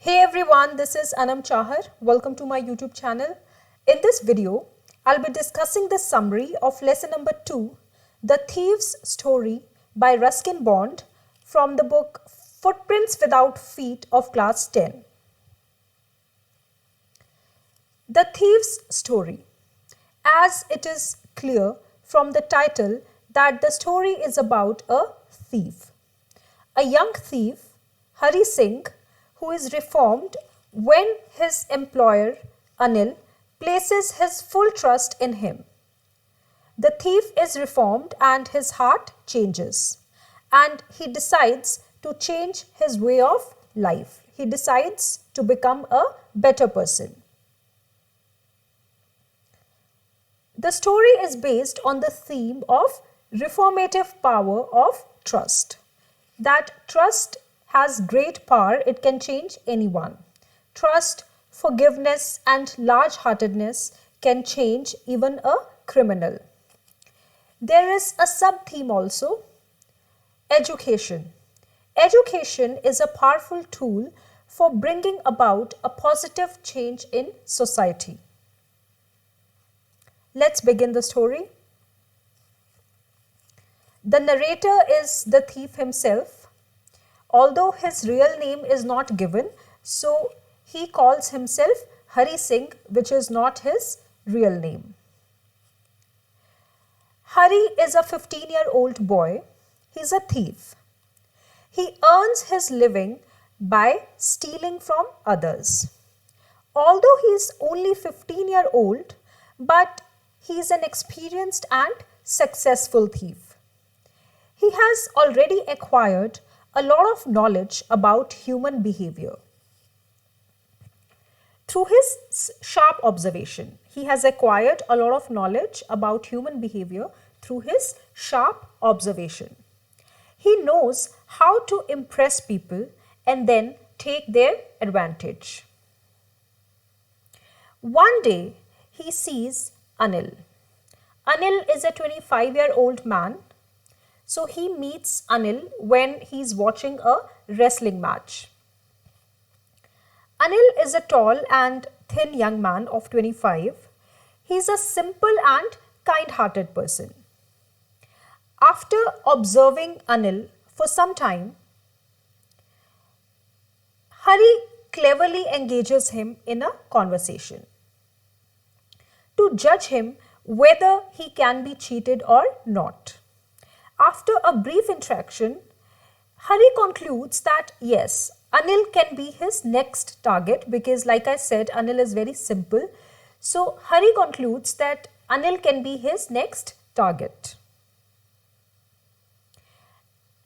Hey everyone, this is Anam Chahar. Welcome to my YouTube channel. In this video, I'll be discussing the summary of lesson number 2, The Thief's Story by Ruskin Bond from the book Footprints Without Feet of class 10. The Thief's Story. As it is clear from the title that the story is about a thief. A young thief, Hari Singh, who is reformed when his employer, Anil, places his full trust in him. The thief is reformed and his heart changes, and he decides to change his way of life. He decides to become a better person. The story is based on the theme of reformative power of trust. That trust has great power, it can change anyone. Trust, forgiveness, and large-heartedness can change even a criminal. There is a sub-theme also, education. Education is a powerful tool for bringing about a positive change in society. Let's begin the story. The narrator is the thief himself. Although his real name is not given, so he calls himself Hari Singh, which is not his real name. Hari is a 15-year-old boy. He's a thief. He earns his living by stealing from others. Although he's only 15-year-old, but he's an experienced and successful thief. He has already acquired a lot of knowledge about human behavior. Through his sharp observation, he has acquired a lot of knowledge about human behavior through his sharp observation. He knows how to impress people and then take their advantage. One day, he sees Anil. Anil is a 25-year-old man. So he meets Anil when he's watching a wrestling match. Anil is a tall and thin young man of 25. He's a simple and kind-hearted person. After observing Anil for some time, Hari cleverly engages him in a conversation to judge him whether he can be cheated or not. After a brief interaction, Hari concludes that yes, Anil can be his next target because, like I said, Anil is very simple. So Hari concludes that Anil can be his next target.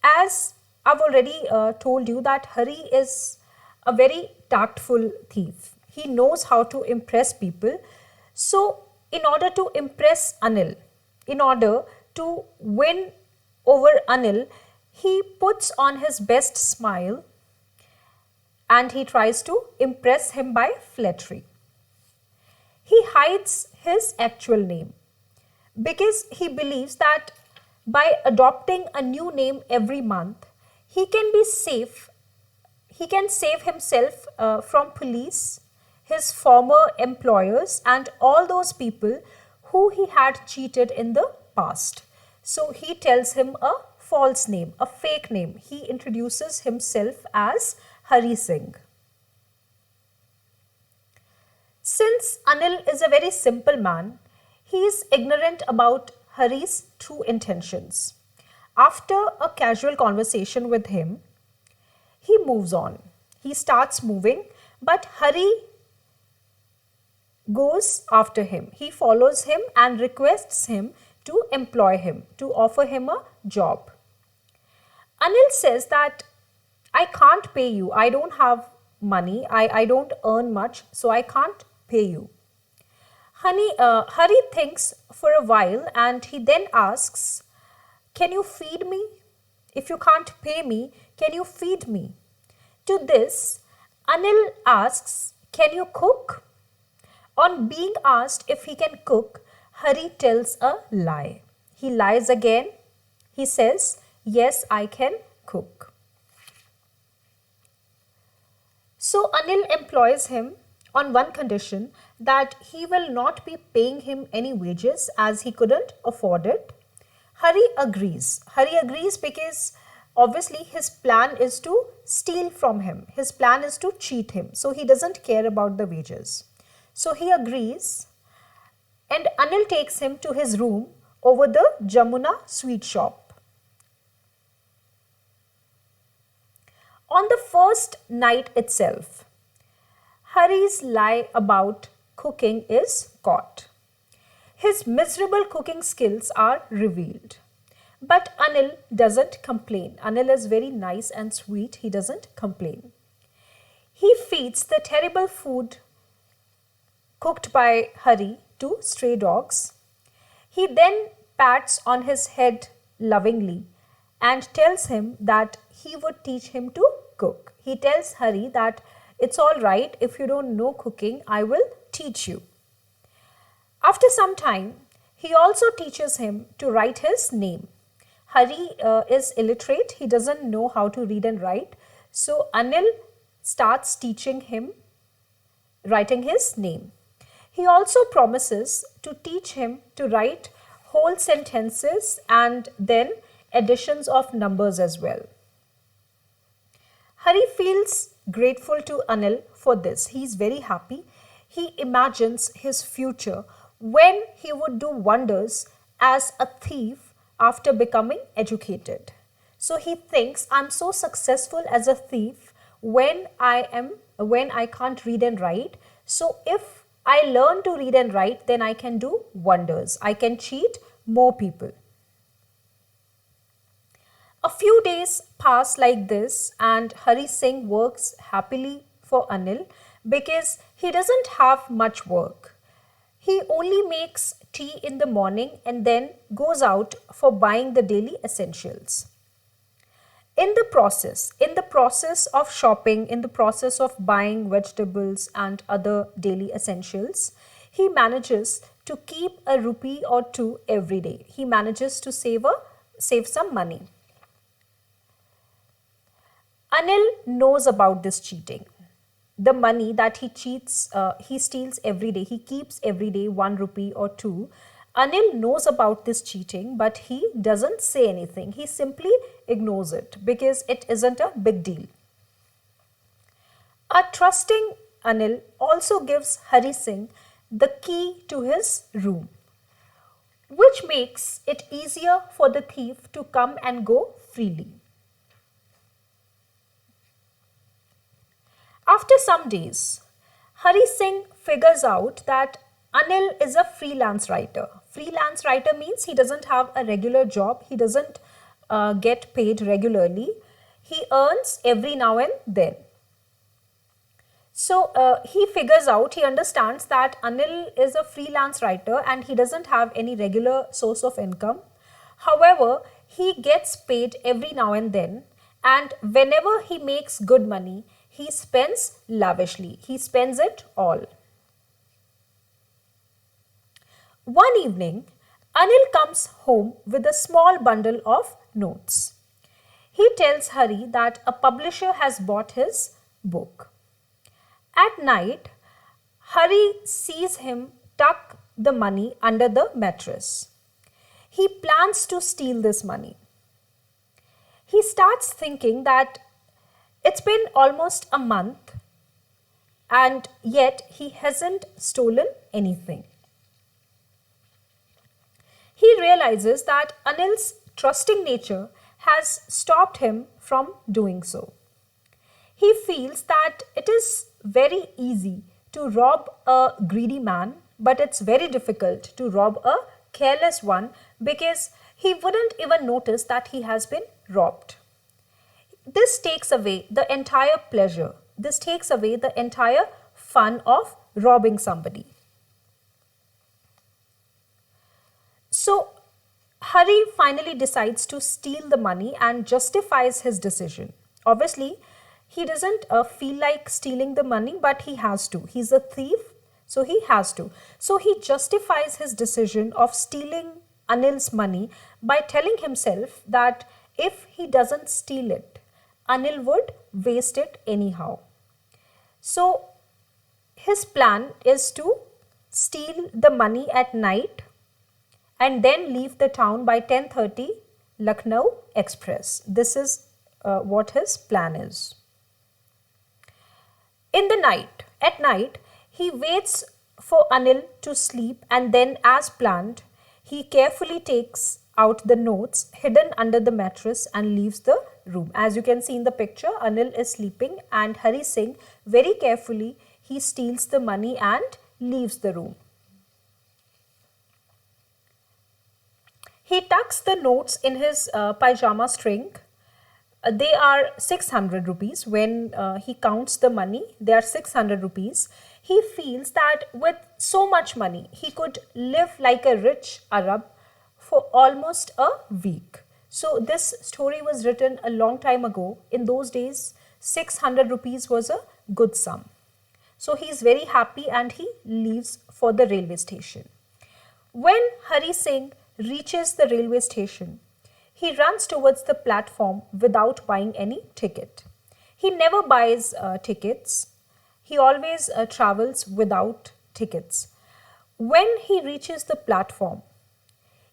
As I've already told you that Hari is a very tactful thief. He knows how to impress people. So in order to impress Anil, in order to win over Anil, he puts on his best smile and he tries to impress him by flattery. He hides his actual name because he believes that by adopting a new name every month, he can be safe. He can save himself from police, his former employers, and all those people who he had cheated in the past. So he tells him a false name, a fake name. He introduces himself as Hari Singh. Since Anil is a very simple man, he is ignorant about Hari's true intentions. After a casual conversation with him, he moves on. He starts moving, but Hari goes after him. He follows him and requests him to employ him, to offer him a job. Anil says that I can't pay you. I don't have money. I don't earn much, so I can't pay you. Hari thinks for a while and he then asks, can you feed me? If you can't pay me, can you feed me? To this, Anil asks, can you cook? On being asked if he can cook, Hari tells a lie. He lies again. He says, yes, I can cook. So Anil employs him on one condition, that he will not be paying him any wages as he couldn't afford it. Hari agrees. Hari agrees because obviously his plan is to steal from him. His plan is to cheat him. So he doesn't care about the wages. So he agrees, and Anil takes him to his room over the Jamuna sweet shop. On the first night itself, Hari's lie about cooking is caught. His miserable cooking skills are revealed. But Anil doesn't complain. Anil is very nice and sweet. He doesn't complain. He feeds the terrible food cooked by Hari to stray dogs. He then pats on his head lovingly and tells him that he would teach him to cook. He tells Hari that it's all right, if you don't know cooking, I will teach you. After some time, he also teaches him to write his name. Hari is illiterate, he doesn't know how to read and write. So Anil starts teaching him writing his name. He also promises to teach him to write whole sentences and then additions of numbers as well. Hari feels grateful to Anil for this. He is very happy. He imagines his future when he would do wonders as a thief after becoming educated. So he thinks, I'm so successful as a thief when I can't read and write. So if I learn to read and write, then I can do wonders. I can cheat more people. A few days pass like this, and Hari Singh works happily for Anil because he doesn't have much work. He only makes tea in the morning and then goes out for buying the daily essentials. In the process of shopping, in the process of buying vegetables and other daily essentials, he manages to keep a rupee or two every day. He manages to save some money. Anil knows about this cheating. The money that he steals every day, he keeps every day 1 rupee or 2. Anil knows about this cheating, but he doesn't say anything. He simply ignores it because it isn't a big deal. A trusting Anil also gives Hari Singh the key to his room, which makes it easier for the thief to come and go freely. After some days, Hari Singh figures out that Anil is a freelance writer. Freelance writer means he doesn't have a regular job. He doesn't get paid regularly. He earns every now and then. So he understands that Anil is a freelance writer and he doesn't have any regular source of income. However, he gets paid every now and then, and whenever he makes good money, he spends lavishly. He spends it all. One evening, Anil comes home with a small bundle of notes. He tells Hari that a publisher has bought his book. At night, Hari sees him tuck the money under the mattress. He plans to steal this money. He starts thinking that it's been almost a month and yet he hasn't stolen anything. He realizes that Anil's trusting nature has stopped him from doing so. He feels that it is very easy to rob a greedy man, but it's very difficult to rob a careless one because he wouldn't even notice that he has been robbed. This takes away the entire pleasure. This takes away the entire fun of robbing somebody. So Hari finally decides to steal the money and justifies his decision. Obviously, he doesn't feel like stealing the money, but he has to. He's a thief, so he has to. So he justifies his decision of stealing Anil's money by telling himself that if he doesn't steal it, Anil would waste it anyhow. So his plan is to steal the money at night and then leave the town by 10:30 Lucknow Express. This is what his plan is. At night, he waits for Anil to sleep and then, as planned, he carefully takes out the notes hidden under the mattress and leaves the room. As you can see in the picture, Anil is sleeping and Hari Singh very carefully he steals the money and leaves the room. He tucks the notes in his pajama string. They are 600 rupees. When he counts the money, they are 600 rupees. He feels that with so much money, he could live like a rich Arab for almost a week. So this story was written a long time ago. In those days, 600 rupees was a good sum. So he is very happy and he leaves for the railway station. When Hari Singh reaches the railway station, he runs towards the platform without buying any ticket. He never buys tickets. He always travels without tickets. When he reaches the platform,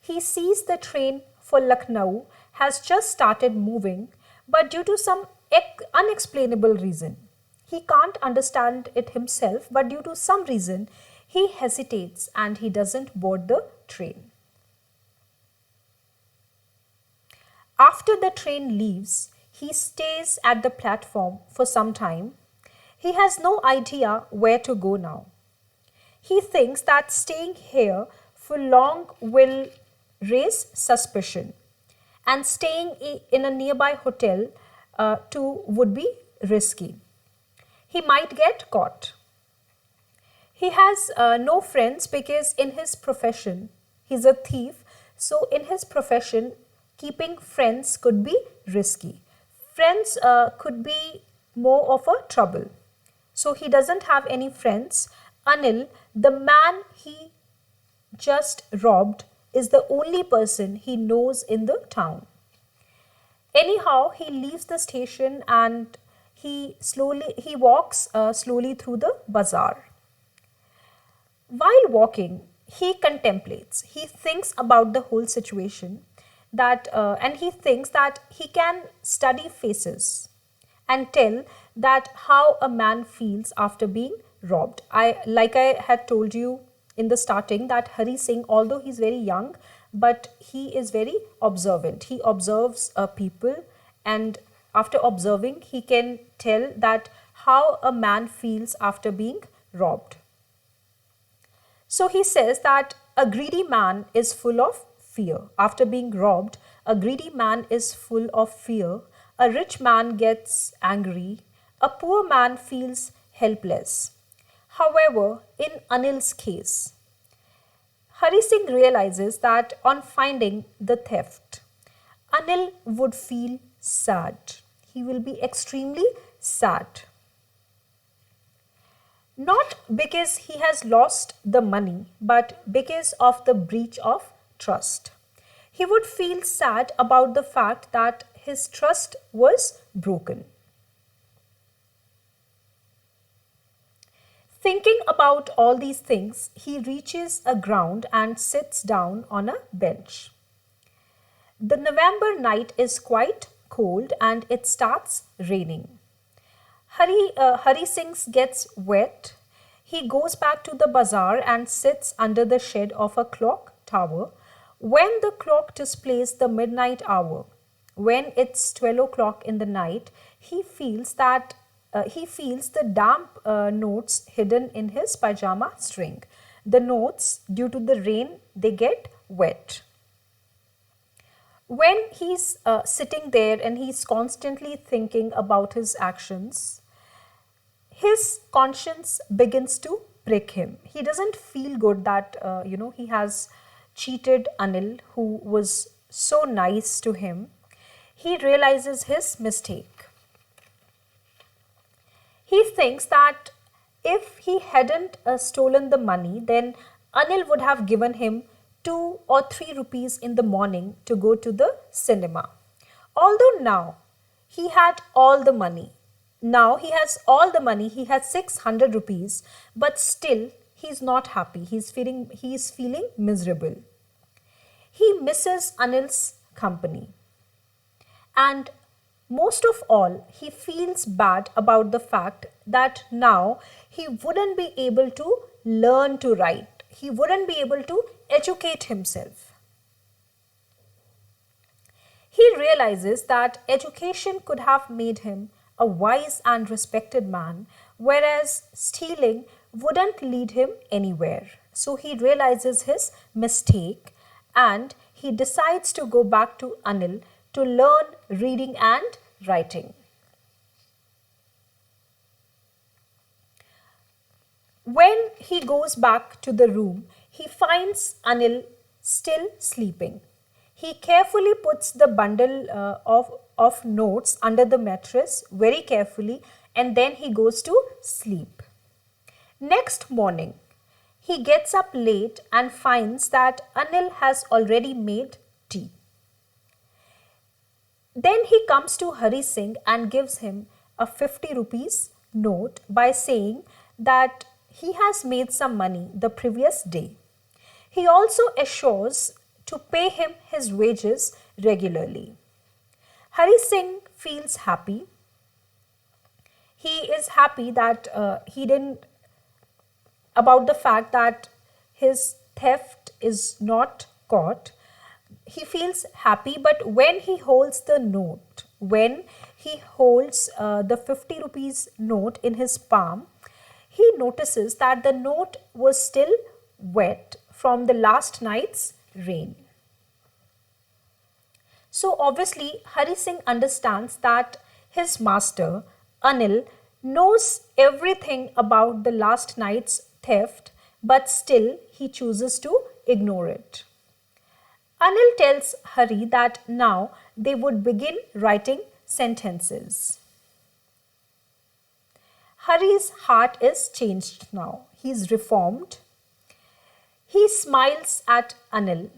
he sees the train for Lucknow has just started moving, but due to some unexplainable reason, he can't understand it himself, but due to some reason, he hesitates and he doesn't board the train. After the train leaves, he stays at the platform for some time. He has no idea where to go now. He thinks that staying here for long will raise suspicion, and staying in a nearby hotel too would be risky. He might get caught. He has no friends because in his profession, he's a thief. So in his profession, keeping friends could be risky. Friends could be more of a trouble. So he doesn't have any friends. Anil, the man he just robbed, is the only person he knows in the town. Anyhow, he leaves the station and he walks slowly through the bazaar. While walking, he contemplates. He thinks about the whole situation and he thinks that he can study faces and tell that how a man feels after being robbed. Like I had told you in the starting, that Hari Singh, although he's very young, but he is very observant. He observes people, and after observing, he can tell that how a man feels after being robbed. So he says that a greedy man is full of fear. After being robbed, a greedy man is full of fear. A rich man gets angry. A poor man feels helpless. However, in Anil's case, Hari Singh realizes that on finding the theft, Anil would feel sad. He will be extremely sad. Not because he has lost the money, but because of the breach of trust. He would feel sad about the fact that his trust was broken. Thinking about all these things, he reaches a ground and sits down on a bench. The November night is quite cold and it starts raining. Hari Singh gets wet. He goes back to the bazaar and sits under the shed of a clock tower. When the clock displays the midnight hour, when it's 12 o'clock in the night, he feels the damp notes hidden in his pajama string. The notes, due to the rain, they get wet. When he's sitting there and he's constantly thinking about his actions, his conscience begins to prick him. He doesn't feel good that, he has cheated Anil, who was so nice to him. He realizes his mistake. He thinks that if he hadn't stolen the money, then Anil would have given him 2 or 3 rupees in the morning to go to the cinema. Although now he had all the money, Now he has all the money, he has 600 rupees, but still he's not happy. He's feeling miserable. He misses Anil's company. And most of all, he feels bad about the fact that now he wouldn't be able to learn to write. He wouldn't be able to educate himself. He realizes that education could have made him a wise and respected man, whereas stealing wouldn't lead him anywhere. So he realizes his mistake and he decides to go back to Anil to learn reading and writing. When he goes back to the room, he finds Anil still sleeping. He carefully puts the bundle of notes under the mattress very carefully, and then he goes to sleep. Next morning, he gets up late and finds that Anil has already made tea. Then he comes to Hari Singh and gives him a 50 rupees note by saying that he has made some money the previous day. He also assures to pay him his wages regularly. Hari Singh feels happy. He is happy that about the fact that his theft is not caught. He feels happy, but when he holds the note, when he holds the 50 rupees note in his palm, he notices that the note was still wet from the last night's rain. So obviously Hari Singh understands that his master Anil knows everything about the last night's theft, but still he chooses to ignore it. Anil tells Hari that now they would begin writing sentences. Hari's heart is changed now. He is reformed. He smiles at Anil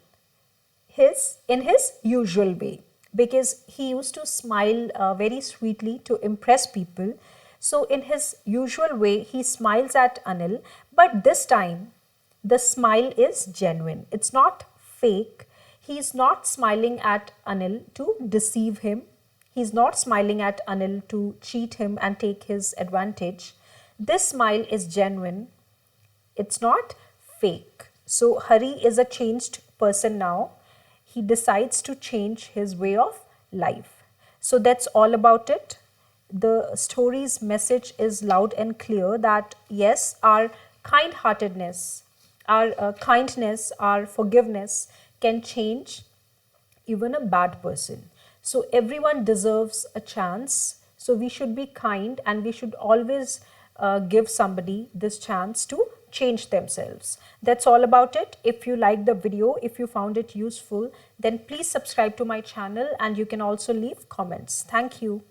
in his usual way, because he used to smile very sweetly to impress people. So in his usual way, he smiles at Anil, but this time the smile is genuine. It's not fake. He's not smiling at Anil to deceive him. He's not smiling at Anil to cheat him and take his advantage. This smile is genuine. It's not fake. So Hari is a changed person now. He decides to change his way of life. So that's all about it. The story's message is loud and clear that yes, our kind-heartedness, our kindness, our forgiveness can change even a bad person. So everyone deserves a chance. So we should be kind and we should always give somebody this chance to change themselves. That's all about it. If you liked the video, if you found it useful, then please subscribe to my channel and you can also leave comments. Thank you.